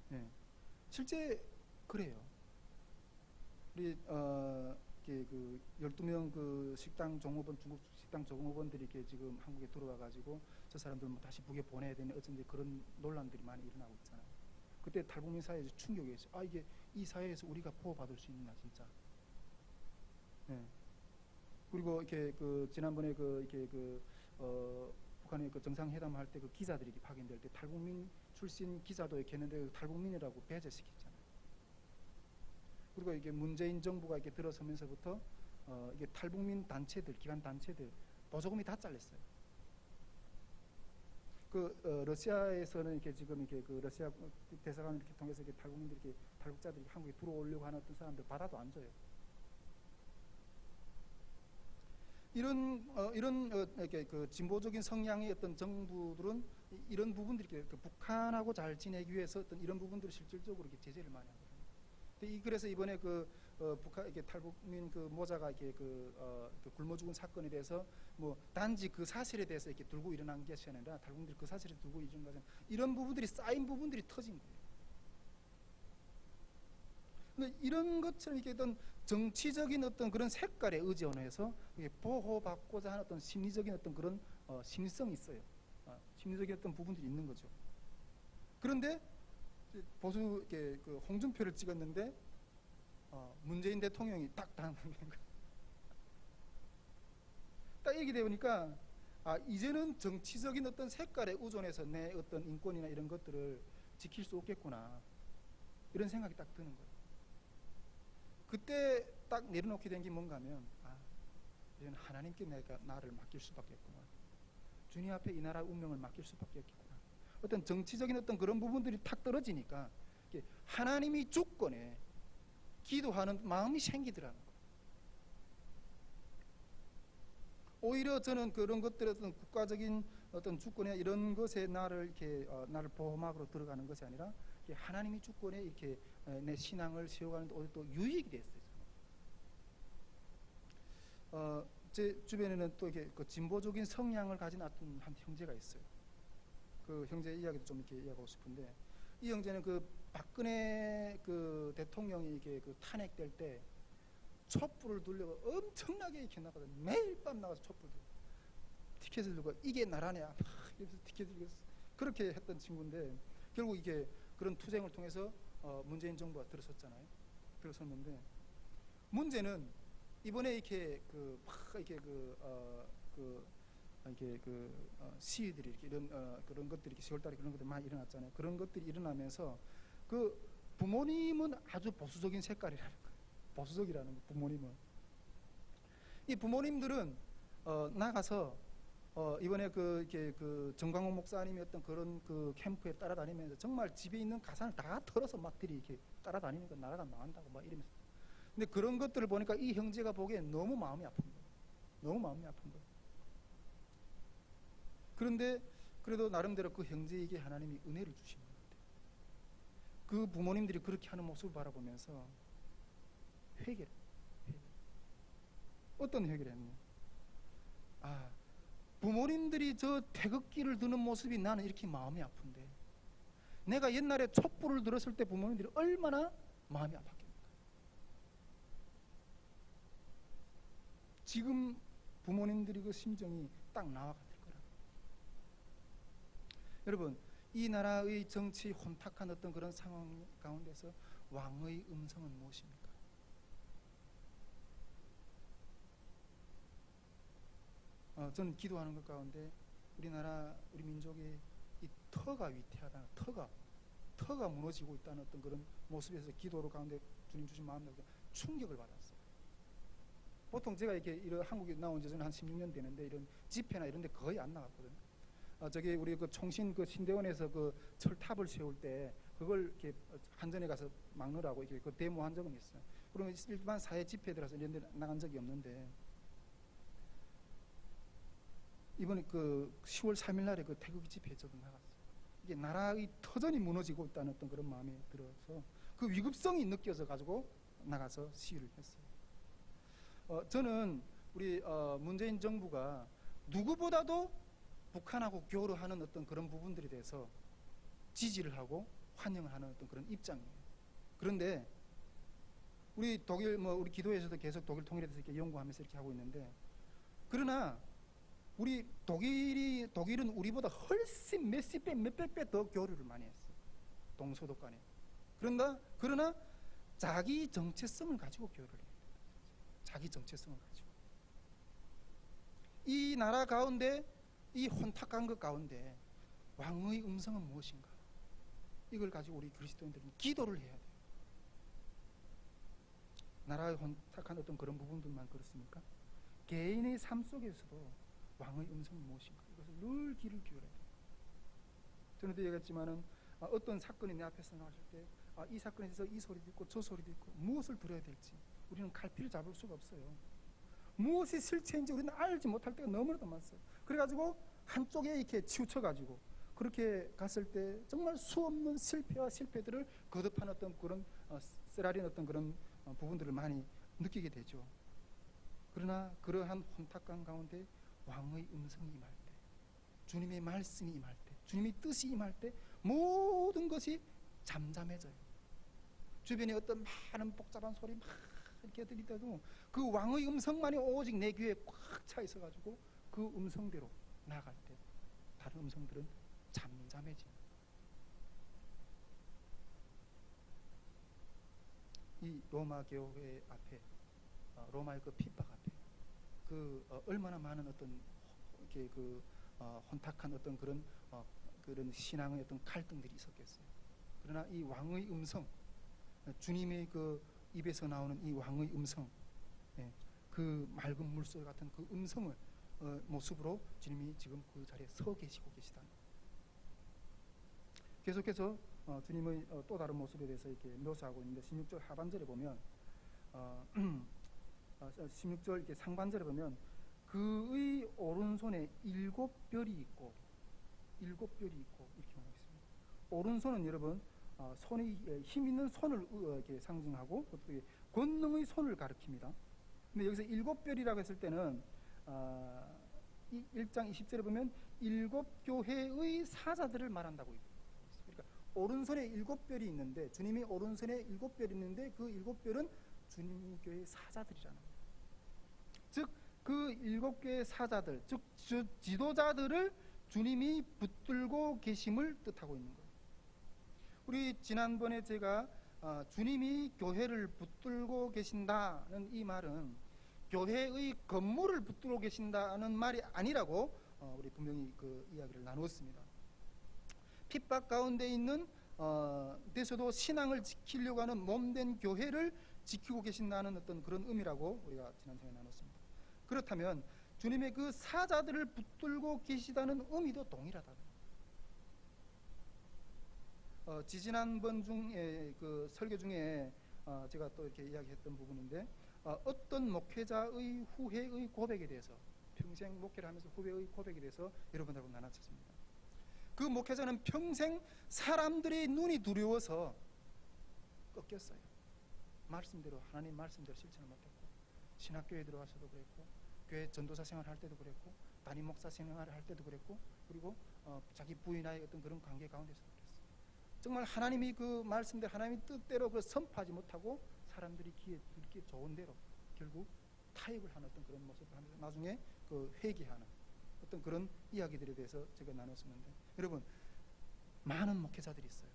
네. 실제 그래요. 우리 그 12명 그 식당 종업원 중국 식당 종업원들이 이렇게 지금 한국에 들어와 가지고 저 사람들 뭐 다시 북에 보내야 되는 어쩐지 그런 논란들이 많이 일어나고 있잖아요. 그때 탈북민 사회에서 충격이었어요. 이게 이 사회에서 우리가 보호받을 수 있나 진짜. 네. 그리고 이렇게 그 지난번에 북한의 그 정상회담 할 때 그 기자들이 파견될 때 탈북민 출신 기자도 이렇게 했는데 탈북민이라고 배제시켰잖아요. 그리고 이게 문재인 정부가 이렇게 들어서면서부터 이게 탈북민 단체들, 기관 단체들 보조금이 다 잘렸어요. 러시아에서는 이렇게 지금 이렇게 그 러시아 대사관을 이렇게 통해서 이렇게 탈북민들이 이렇게 탈북자들이 한국에 들어오려고 하는 어떤 사람들 받아도 안 줘요. 이런 이렇게 그 진보적인 성향의 어떤 정부들은 이런 부분들이 그 북한하고 잘 지내기 위해서 어떤 이런 부분들을 실질적으로 이렇게 제재를 많이 하거든요. 그래서 이번에 북한 이렇게 탈북민 그 모자가 이렇게 굶어 죽은 사건에 대해서 뭐 단지 그 사실에 대해서 이렇게 들고 일어난 것이 아니라 탈북민들이 그 사실을 들고 일어난 것은 이런 부분들이 쌓인 부분들이 터진 거예요. 근데 이런 것처럼 이렇게 어떤 정치적인 어떤 그런 색깔에 의존해서 보호받고자 하는 어떤 심리적인 어떤 그런 심리성이 있어요. 심리적인 어떤 부분들이 있는 거죠. 그런데 보수 이렇게 그 홍준표를 찍었는데 문재인 대통령이 딱 당선된 거예요. 딱 얘기 되니까 이제는 정치적인 어떤 색깔에 의존해서 내 어떤 인권이나 이런 것들을 지킬 수 없겠구나 이런 생각이 딱 드는 거예요. 그때 딱 내려놓게 된 게 뭔가 하면 이제는 하나님께 내가 나를 맡길 수밖에 없구나. 주님 앞에 이 나라의 운명을 맡길 수밖에 없겠구나. 어떤 정치적인 어떤 그런 부분들이 탁 떨어지니까 하나님이 주권에 기도하는 마음이 생기더라는 거예요. 오히려 저는 그런 것들 어떤 국가적인 어떤 주권이나 이런 것에 나를 이렇게 나를 보호막으로 들어가는 것이 아니라 하나님이 주권에 이렇게 내 신앙을 세워가는데 오히려 또 유익이 됐어요. 제 주변에는 또 이렇게 그 진보적인 성향을 가진 어떤 한 형제가 있어요. 그 형제 이야기도 좀 이렇게 이야기하고 싶은데, 이 형제는 그 박근혜 그 대통령이 이렇게 그 탄핵될 때 촛불을 들려고 엄청나게 이렇게 나가거든요. 매일 밤 나가서 촛불 들고 티켓을 들고 이게 나라냐 이래서 티켓을 들고 그렇게 했던 친구인데, 결국 이게 그런 투쟁을 통해서 문재인 정부가 들어섰잖아요. 들어섰는데 문제는 이번에 이렇게 시위들이 이렇게 이런 그런 것들이 10월달에 그런 것들이 많이 일어났잖아요. 그런 것들이 일어나면서 그 부모님은 아주 보수적인 색깔이라는 거예요. 보수적이라는 거, 부모님은. 이 부모님들은 나가서 이번에 이렇게 정광훈 목사님이 어떤 그런 그 캠프에 따라다니면서 정말 집에 있는 가산을 다 털어서 막들이 이렇게 따라다니니까 나라가 망한다고 막 이러면서. 근데 그런 것들을 보니까 이 형제가 보기엔 너무 마음이 아픈 거예요. 너무 마음이 아픈 거예요. 그런데 그래도 나름대로 그 형제에게 하나님이 은혜를 주시는 것 같아요. 그 부모님들이 그렇게 하는 모습을 바라보면서 회개를. 어떤 회개를 했냐? 부모님들이 저 태극기를 드는 모습이 나는 이렇게 마음이 아픈데, 내가 옛날에 촛불을 들었을 때 부모님들이 얼마나 마음이 아팠겠는가. 지금 부모님들이 그 심정이 딱 나와 같을 거라. 여러분, 이 나라의 정치 혼탁한 어떤 그런 상황 가운데서 왕의 음성은 무엇입니까? 저는 기도하는 것 가운데 우리나라 우리 민족의 이 터가 위태하다, 터가 무너지고 있다는 어떤 그런 모습에서 기도로 가운데 주님 주신 마음에 충격을 받았어요. 보통 제가 이렇게 한국에 나온 지 저는 한 16년 되는데 이런 집회나 이런 데 거의 안 나갔거든요. 저기 우리 그 총신 그 신대원에서 그 철탑을 세울 때 그걸 이렇게 한전에 가서 막느라고 이렇게 그 데모한 적은 있어요. 그러면 일반 사회 집회들어서 이런 데 나간 적이 없는데, 이번에 그 10월 3일 날에 그 태극기 집회에 저도 나갔어요. 이게 나라의 터전이 무너지고 있다는 어떤 그런 마음이 들어서 그 위급성이 느껴져 가지고 나가서 시위를 했어요. 저는 우리 문재인 정부가 누구보다도 북한하고 교류하는 어떤 그런 부분들에 대해서 지지를 하고 환영을 하는 어떤 그런 입장이에요. 그런데 우리 독일 우리 기도에서도 계속 독일 통일에 대해서 이렇게 연구하면서 이렇게 하고 있는데, 그러나 우리 독일은 우리보다 훨씬 몇십 배, 몇백 배 더 교류를 많이 했어요. 동서독 간에. 그러나 자기 정체성을 가지고 교류를 해요. 자기 정체성을 가지고. 이 나라 가운데, 이 혼탁한 것 가운데 왕의 음성은 무엇인가? 이걸 가지고 우리 그리스도인들은 기도를 해야 돼요. 나라의 혼탁한 어떤 그런 부분들만 그렇습니까? 개인의 삶 속에서도 왕의 음성은 무엇인가? 이것을 늘 귀를 기울여야 돼요. 전에도 얘기했지만은 어떤 사건이 내 앞에서 나왔을 때 이 사건에 대해서 이 소리도 있고 저 소리도 있고 무엇을 들어야 될지 우리는 갈피를 잡을 수가 없어요. 무엇이 실체인지 우리는 알지 못할 때가 너무나도 많았어요. 그래가지고 한쪽에 이렇게 치우쳐가지고 그렇게 갔을 때 정말 수없는 실패와 실패들을 거듭한 어떤 그런 쓰라린 어떤 그런 부분들을 많이 느끼게 되죠. 그러나 그러한 혼탁한 가운데 왕의 음성이 임할 때, 주님의 말씀이 임할 때, 주님의 뜻이 임할 때 모든 것이 잠잠해져요. 주변에 어떤 많은 복잡한 소리 막 이렇게 들리다도 그 왕의 음성만이 오직 내 귀에 꽉 차 있어가지고 그 음성대로 나아갈 때 다른 음성들은 잠잠해집니다. 이 로마 교회 앞에, 로마의 그 핍박 앞에 얼마나 많은 어떤 이렇게 혼탁한 어떤 그런 신앙의 어떤 갈등들이 있었겠어요. 그러나 이 왕의 음성, 주님의 그 입에서 나오는 이 왕의 음성, 예, 그 맑은 물소리 같은 그 음성을 모습으로 주님이 지금 그 자리에 서 계시고 계시다. 계속해서 주님의 또 다른 모습에 대해서 이렇게 묘사하고 있는데 16절 하반절에 보면 16절 이렇게 상반절에 보면 그의 오른손에 7별이 있고 이렇게 나와 있습니다. 오른손은 여러분 손이 힘 있는 손을 이렇게 상징하고 또 권능의 손을 가리킵니다. 근데 여기서 7별이라고 했을 때는 1장 20절에 보면 7교회의 사자들을 말한다고 있습니다. 그러니까 오른손에 7별이 있는데 주님이 오른손에 7별이 있는데 그 7별은 주님의 교회의 사자들이라는 거예요. 즉 그 7개의 사자들, 즉 지도자들을 주님이 붙들고 계심을 뜻하고 있는 거예요. 우리 지난번에 제가 주님이 교회를 붙들고 계신다는 이 말은 교회의 건물을 붙들고 계신다는 말이 아니라고 우리 분명히 그 이야기를 나누었습니다. 핍박 가운데 있는 데서도 신앙을 지키려고 하는 몸된 교회를 지키고 계신다는 어떤 그런 의미라고 우리가 지난 시간에 나눴습니다. 그렇다면 주님의 그 사자들을 붙들고 계시다는 의미도 동일하다. 지지난번 중에 그 설교 중에 제가 또 이렇게 이야기했던 부분인데 어떤 목회자의 후회의 고백에 대해서 평생 목회를 하면서 후회의 고백에 대해서 여러분하고 나눴습니다. 그 목회자는 평생 사람들의 눈이 두려워서 꺾였어요. 말씀대로 하나님 말씀대로 실천을 못했고 신학교에 들어가서도 그랬고 교회 전도사 생활할 때도 그랬고 담임 목사 생활을 할 때도 그랬고 그리고 자기 부인과의 어떤 그런 관계 가운데서도 그랬어요. 정말 하나님이 그 말씀대로 하나님의 뜻대로 그 선포하지 못하고 사람들이 귀에 듣기 좋은 대로 결국 타협을 하는 어떤 그런 모습을 하면서 나중에 그 회개하는 어떤 그런 이야기들에 대해서 제가 나눴었는데 여러분 많은 목회자들이 있어요.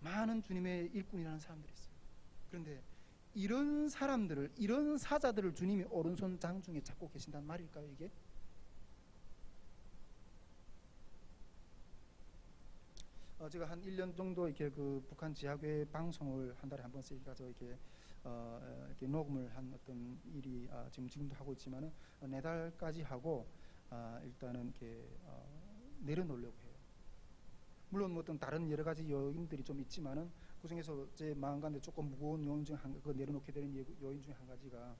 많은 주님의 일꾼이라는 사람들이 있어요. 그런데 이런 사람들을 이런 사자들을 주님이 오른손 장중에 잡고 계신다는 말일까요 이게? 제가 한 1년 정도 이렇게 그 북한 지하교회 방송을 한 달에 한 번씩 가서 이렇게 녹음을 한 어떤 일이 지금도 하고 있지만은 4달까지 하고 일단은 이렇게 내려놓으려고 해요. 물론 뭐 어떤 다른 여러 가지 요인들이 좀 있지만은 그 중에서 제 마음 가운데 조금 무거운 요인 중 한 그 내려놓게 되는 요인 중에 한 가지가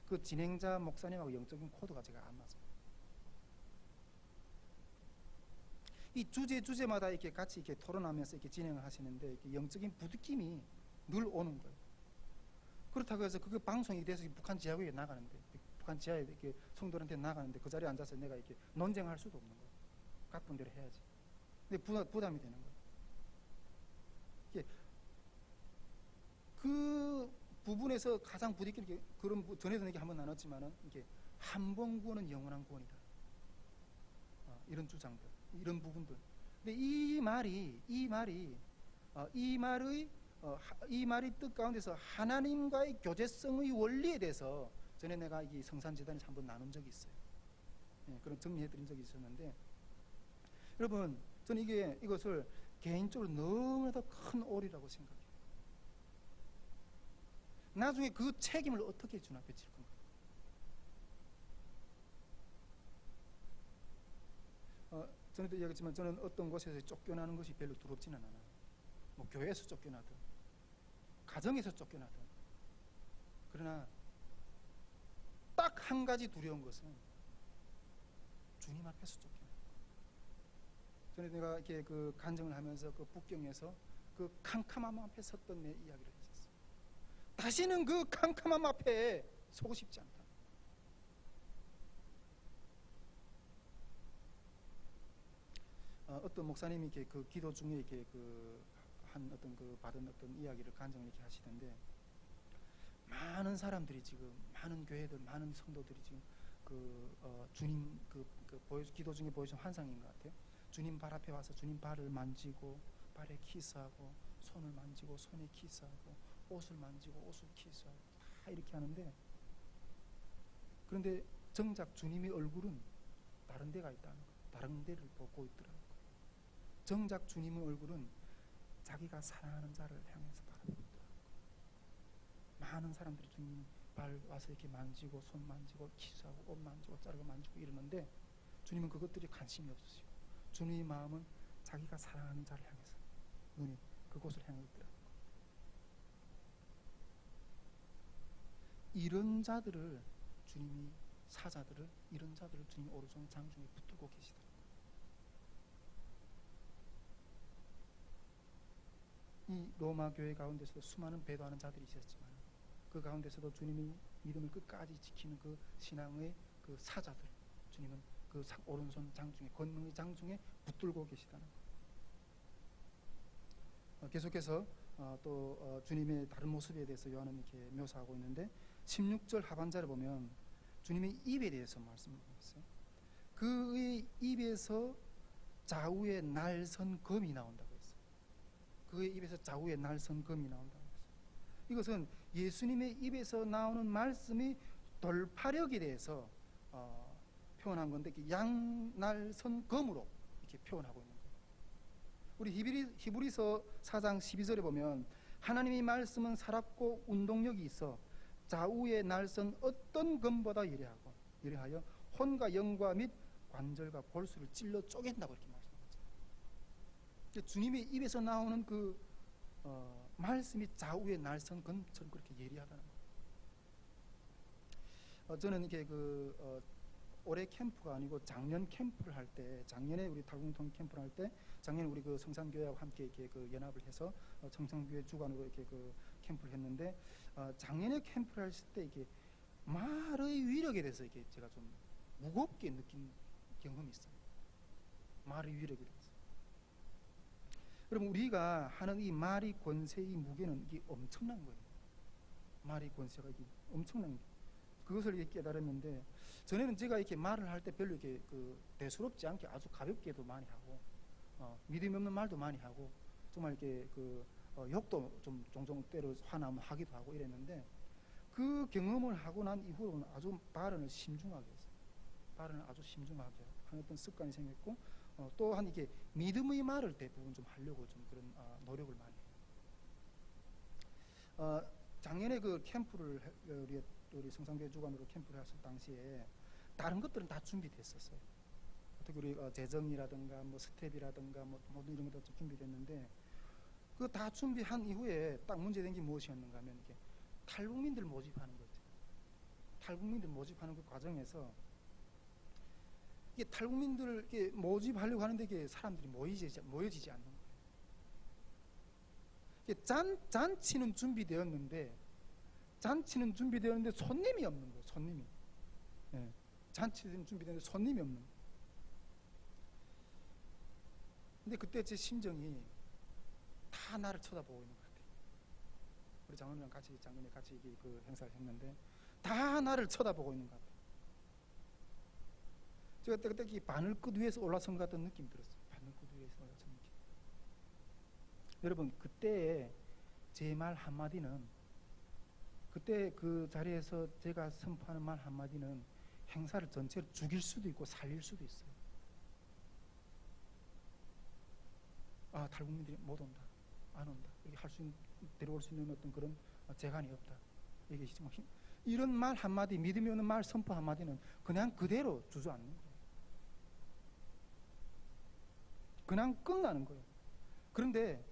그 진행자 목사님하고 영적인 코드가 제가 안 맞아요. 이 주제마다 이렇게 같이 이렇게 토론하면서 이렇게 진행을 하시는데 이렇게 영적인 부딪힘이 늘 오는 거예요. 그렇다고 해서 그 방송이 돼서 북한 지하교회에 나가는데 북한 지하에 이렇게 성도들한테 나가는데 그 자리에 앉아서 내가 이렇게 논쟁할 수도 없는 거예요. 각본 대로 해야지. 근데 부담이 되는 거예요. 이게 그 부분에서 가장 부딪히는 게 그런 전에도 얘기 한번 나눴지만은 이게 한 번 구원은 영원한 구원이다. 이런 주장들, 이런 부분들. 근데 이 말의 뜻 가운데서 하나님과의 교제성의 원리에 대해서 전에 내가 이 성산재단에서 한번 나눈 적이 있어요. 그런 정리해드린 적이 있었는데 여러분 저는 이것을 개인적으로 너무나도 큰 오리라고 생각해요. 나중에 그 책임을 어떻게 주 앞에 질 건가? 전에도 이야기했지만 저는 어떤 곳에서 쫓겨나는 것이 별로 두렵지는 않아요. 뭐 교회에서 쫓겨나든 가정에서 쫓겨나든 그러나 딱 한 가지 두려운 것은 주님 앞에서 쫓겨나요. 전에 내가 이렇게 그 간증을 하면서 그 북경에서 그 캄캄함 앞에 섰던 내 이야기를 했었어요. 다시는 그 캄캄함 앞에 서고 싶지 않다. 어떤 목사님이 이렇게 그 기도 중에 이렇게 그 한 어떤 그 받은 어떤 이야기를 간증을 이렇게 하시던데 많은 사람들이 지금 많은 교회들 많은 성도들이 지금 주님 기도 중에 보여준 환상인 것 같아요. 주님 발 앞에 와서 주님 발을 만지고 발에 키스하고 손을 만지고 손에 키스하고 옷을 만지고 옷을 키스하고 다 이렇게 하는데 그런데 정작 주님의 얼굴은 다른 데가 있다는 거예요. 다른 데를 보고 있더라고요. 정작 주님의 얼굴은 자기가 사랑하는 자를 향해서 바라보고 있더라고요. 많은 사람들이 주님 발 와서 이렇게 만지고 손 만지고 키스하고 옷 만지고 자르고 만지고 이러는데 주님은 그것들이 관심이 없으시고 주님의 마음은 자기가 사랑하는 자를 향해서 눈이 그곳을 향해 있더라고요. 이런 자들을 주님이 사자들을 이런 자들을 주님이 오른손 장중에 붙들고 계시더라고요. 이 로마 교회 가운데서도 수많은 배도하는 자들이 있었지만 그 가운데서도 주님이 믿음을 끝까지 지키는 그 신앙의 그 사자들 주님은 그 오른손 장중에 권능의 장중에 붙들고 계시다는 것. 계속해서 또 주님의 다른 모습에 대해서 요한은 이렇게 묘사하고 있는데 16절 하반절을 보면 주님의 입에 대해서 말씀하고 있어요. 그의 입에서 좌우에 날선 검이 나온다고 했어요. 그의 입에서 좌우에 날선 검이 나온다고 했어요. 이것은 예수님의 입에서 나오는 말씀이 돌파력에 대해서 표현한 건데 양날선 검으로 이렇게 표현하고 있는 거예요. 우리 히브리서 4장 12절에 보면 하나님의 말씀은 살았고 운동력이 있어 좌우에 날선 어떤 검보다 예리하여 혼과 영과 및 관절과 골수를 찔러 쪼갠다고 이렇게 말씀하죠. 주님의 입에서 나오는 그 말씀이 좌우에 날선 검처럼 그렇게 예리하다는 거예요. 저는 이렇게 올해 캠프가 아니고 작년 캠프를 할 때, 작년에 우리 탈북민통 캠프를 할 때, 작년에 우리 그 성산교회하고 함께 이렇게 그 연합을 해서 성산교회 주관으로 이렇게 그 캠프를 했는데, 작년에 캠프를 했을 때 이게 말의 위력에 대해서 이게 제가 좀 무겁게 느낀 경험이 있어요. 말의 위력에 대해서. 여러분, 우리가 하는 이 말의 권세의 무게는 이게 엄청난 거예요. 말의 권세가 이게 엄청난 거예요. 그것을 이렇게 깨달았는데, 전에는 제가 이렇게 말을 할 때 별로 이렇게 대수롭지 않게 아주 가볍게도 많이 하고, 믿음이 없는 말도 많이 하고, 정말 이렇게 욕도 좀 종종 때로 화나면 하기도 하고 이랬는데, 그 경험을 하고 난 이후로는 아주 발언을 심중하게 했어요. 발언을 아주 심중하게 하는 어떤 습관이 생겼고, 또한 이게 믿음의 말을 대부분 좀 하려고 좀 그런 노력을 많이 해요. 작년에 그 캠프를 우리 성산교회 주관으로 캠프를 했을 당시에 다른 것들은 다 준비됐었어요. 어떻게 우리 재정이라든가 뭐 스텝이라든가 뭐 모든 이런 것들 준비됐는데 그 다 준비한 이후에 딱 문제된 게 무엇이었는가 하면 이렇게 탈북민들 모집하는 거죠. 탈북민들 모집하는 그 과정에서 이게 탈북민들을 이렇게 모집하려고 하는데 이게 사람들이 모여지지 않는 거예요. 이게 잔치는 준비되었는데 손님이 없는 거예요. 손님이. 네. 잔치는 준비되는데 손님이 없는 거예요. 근데 그때 제 심정이 다 나를 쳐다보고 있는 것 같아요. 우리 장로님랑 작년에 같이 그 행사를 했는데 다 나를 쳐다보고 있는 것 같아요. 제가 그때 바늘끝 위에서 올라선 것 같은 느낌이 들었어요. 바늘끝 위에서 올라선 느낌. 여러분, 그때 제 말 한마디는, 그때 그 자리에서 제가 선포하는 말 한마디는 행사를 전체를 죽일 수도 있고 살릴 수도 있어요. 탈북민들이 못 온다, 안 온다, 이렇게 데려올 수 있는 어떤 그런 재간이 없다, 이게 이런 말 한마디, 믿음이 없는 말 선포 한마디는 그냥 그대로 주저앉는 거예요. 그냥 끝나는 거예요. 그런데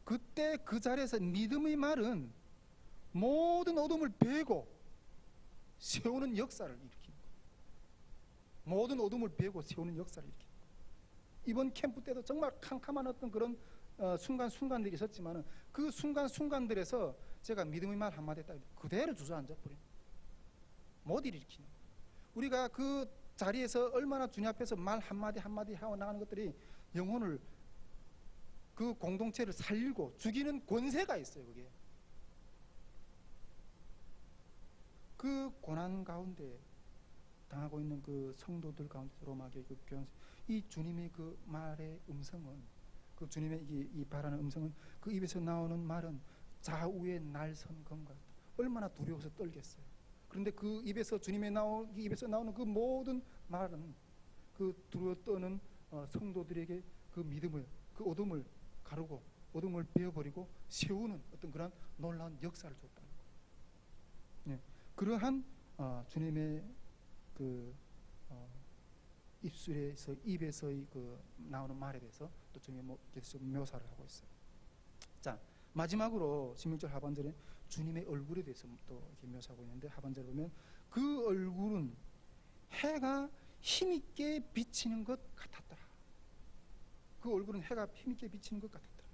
그때 그 자리에서 믿음의 말은 모든 어둠을 베고 세우는 역사를 일으키는 거예요. 모든 어둠을 베고 세우는 역사를 일으키는 거예요. 이번 캠프 때도 정말 캄캄한 어떤 그런 순간들이 있었지만 그 순간들에서 제가 믿음의 말 한마디 딱 그대로 주저앉아 버린 거예요. 못 일으키는 거예요. 우리가 그 자리에서 얼마나 주님 앞에서 말 한마디 하고 나가는 것들이 영혼을, 그 공동체를 살리고 죽이는 권세가 있어요. 그게 그 고난 가운데 당하고 있는 그 성도들 가운데 로마교회 그 교회, 이 주님의 그 말의 음성은, 그 주님의 이 바라는 음성은, 그 입에서 나오는 말은 좌우의 날선 검 같다. 얼마나 두려워서 떨겠어요. 그런데 그 입에서 입에서 나오는 그 모든 말은 그 두려워 떠는 성도들에게 그 믿음을, 그 어둠을 가르고 어두운 걸 베어버리고 세우는 어떤 그런 놀라운 역사를 줬다는 거예요. 예, 그러한 주님의 그 입에서의 그 나오는 말에 대해서 또 주님이 계속 묘사를 하고 있어요. 자, 마지막으로 16절 하반절에 주님의 얼굴에 대해서 또 이렇게 묘사하고 있는데, 하반절에 보면 그 얼굴은 해가 힘있게 비치는 것 같았더라. 그 얼굴은 해가 힘있게 비치는 것 같았더라.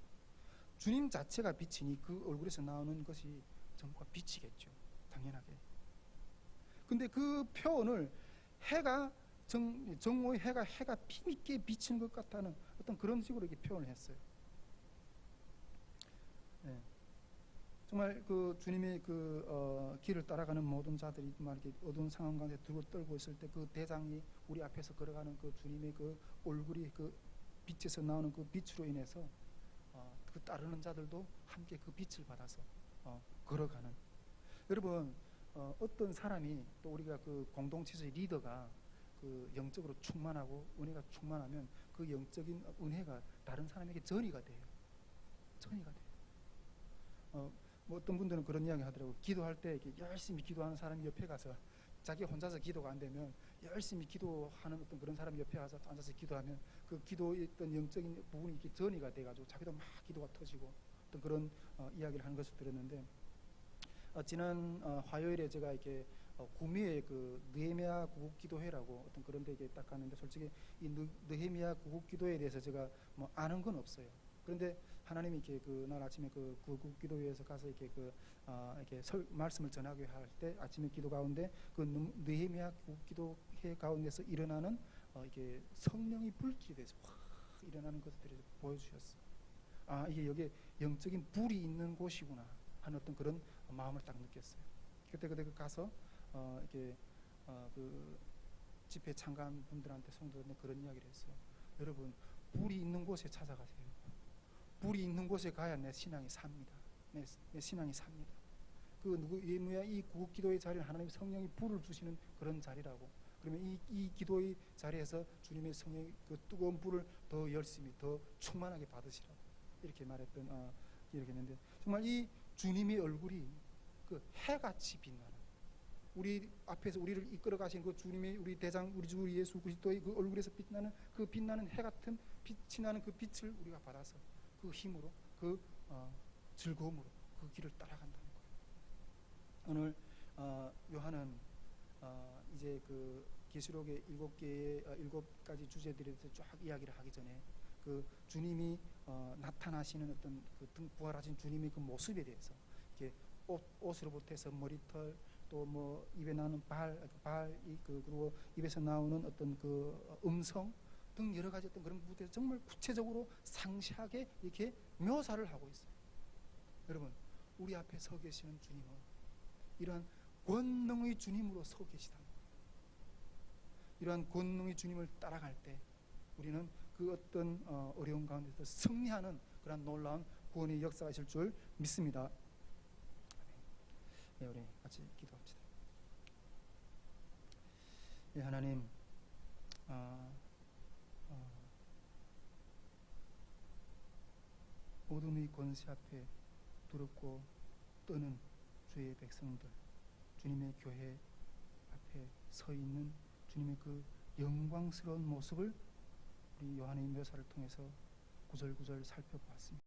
주님 자체가 빛이니 그 얼굴에서 나오는 것이 전부가 빛이겠죠, 당연하게. 근데 그 표현을 해가 정오의 해가 힘있게 비치는 것 같다는 어떤 그런 식으로 이렇게 표현을 했어요. 네. 정말 그 주님의 그 길을 따라가는 모든 자들이 이렇게 어두운 상황 가운데 들고 떨고 있을 때 그 대장이 우리 앞에서 걸어가는 그 주님의 그 얼굴이 그 빛에서 나오는 그 빛으로 인해서 그 따르는 자들도 함께 그 빛을 받아서 걸어가는. 여러분, 어떤 사람이 또 우리가 그 공동체의 리더가 그 영적으로 충만하고 은혜가 충만하면 그 영적인 은혜가 다른 사람에게 전이가 돼요. 전이가 돼요. 뭐 어떤 분들은 그런 이야기 하더라고요. 기도할 때 이렇게 열심히 기도하는 사람이 옆에 가서, 자기 혼자서 기도가 안 되면 열심히 기도하는 어떤 그런 사람 옆에 가서 앉아서 기도하면 그 기도의 어떤 영적인 부분이 이렇게 전이가 돼가지고 자기도 막 기도가 터지고 어떤 그런 이야기를 하는 것을 들었는데, 지난 화요일에 제가 이렇게 구미에 그 느헤미야 구국기도회라고 어떤 그런 데 딱 갔는데, 솔직히 이 느헤미야 구국기도에 대해서 제가 뭐 아는 건 없어요. 그런데 하나님이 이렇게 그날 아침에 그 구국기도회에서 가서 이렇게 이렇게 말씀을 전하게 할 때 아침에 기도 가운데 그 느헤미야 구국기도회 가운데서 일어나는 이게 성령이 불길에 대해서 확 일어나는 것들을 보여주셨어요. 이게 여기에 영적인 불이 있는 곳이구나 하는 어떤 그런 마음을 딱 느꼈어요. 그때 가서 이렇게 그 집회 참가한 분들한테, 성도들한테 그런 이야기를 했어요. 여러분, 불이 있는 곳에 찾아가세요. 불이 있는 곳에 가야 내 신앙이 삽니다. 내 신앙이 삽니다. 그 느헤미야 이 구국기도의 자리는 하나님의 성령이 불을 주시는 그런 자리라고. 그러면 이 기도의 자리에서 주님의 성령의 그 뜨거운 불을 더 열심히 더 충만하게 받으시라고 이렇게 말했던 이렇게 했는데, 정말 이 주님의 얼굴이 그 해같이 빛나는, 우리 앞에서 우리를 이끌어 가신 그 주님의 우리 대장 우리 주 예수 그리스도의 그 얼굴에서 빛나는 그 빛나는 해 같은 빛이 나는 그 빛을 우리가 받아서 그 힘으로 그 즐거움으로 그 길을 따라간다는 거예요. 오늘 요한은 이제 그 계시록의 7가지 주제들에 대해서 쫙 이야기를 하기 전에 그 주님이 나타나시는 어떤 그 부활하신 주님의 그 모습에 대해서 이렇게 옷으로부터 해서 머리털, 또 뭐 입에 나오는 그리고 입에서 나오는 어떤 그 음성 등 여러 가지 어떤 그런 부분에 정말 구체적으로 상세하게 이렇게 묘사를 하고 있어요. 여러분, 우리 앞에 서 계시는 주님은 이러한 권능의 주님으로 서 계시다. 이러한 권능의 주님을 따라갈 때 우리는 그 어떤 어려운 가운데서 승리하는 그런 놀라운 구원의 역사가 있을 줄 믿습니다. 네, 우리 같이 기도합시다. 네, 하나님, 어둠의 권세 앞에 두렵고 떠는 주의 백성들, 주님의 교회 앞에 서 있는 주님의 그 영광스러운 모습을 우리 요한의 묘사를 통해서 구절구절 살펴보았습니다.